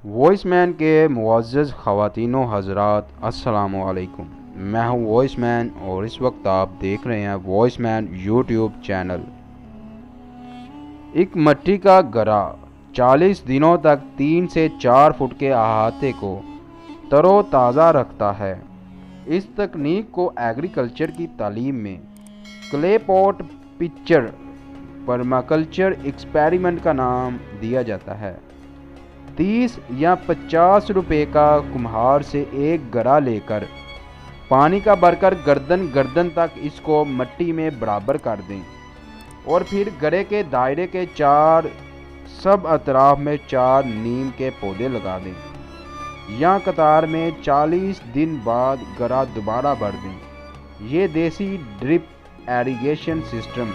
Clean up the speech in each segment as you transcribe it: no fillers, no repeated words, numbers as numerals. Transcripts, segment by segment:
Voice مین کے معزز خواتین و حضرات السلام علیکم۔ میں ہوں وائس مین اور اس وقت آپ دیکھ رہے ہیں وائس مین یوٹیوب چینل۔ ایک مٹی کا گرا 40 دنوں تک 3 سے 4 فٹ کے احاطے کو تر و تازہ رکھتا ہے۔ اس تکنیک کو ایگریکلچر کی تعلیم میں کلے پاٹ پکچر پرماکلچر ایکسپیریمنٹ کا نام دیا جاتا ہے۔ 30 یا 50 روپے کا کمہار سے ایک گرا لے کر پانی کا بھر کر گردن تک اس کو مٹی میں برابر کر دیں اور پھر گرے کے دائرے کے 4 سب اطراف میں 4 نیم کے پودے لگا دیں یا قطار میں 40 دن بعد گرا دوبارہ بھر دیں۔ یہ دیسی ڈرپ ایریگیشن سسٹم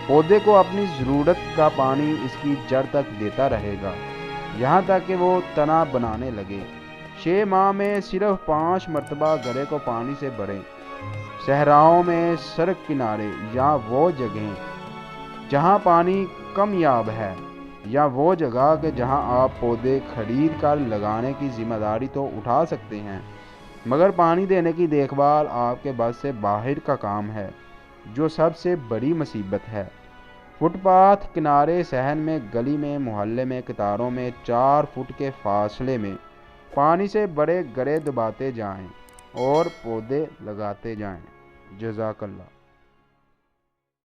پودے کو اپنی ضرورت کا پانی اس کی جڑ تک دیتا رہے گا یہاں تک کہ وہ تنا بنانے لگے۔ 6 ماہ میں صرف 5 مرتبہ گرے کو پانی سے بھریں۔ صحراؤں میں سڑک کنارے یا وہ جگہیں جہاں پانی کم یاب ہے یا وہ جگہ کہ جہاں آپ پودے خرید کر لگانے کی ذمہ داری تو اٹھا سکتے ہیں مگر پانی دینے کی دیکھ بھال آپ کے بس سے باہر کا کام ہے، جو سب سے بڑی مصیبت ہے۔ فٹ پاتھ کنارے، صحن میں، گلی میں، محلے میں، قطاروں میں 4 فٹ کے فاصلے میں پانی سے بڑے گرے دباتے جائیں اور پودے لگاتے جائیں۔ جزاک اللہ۔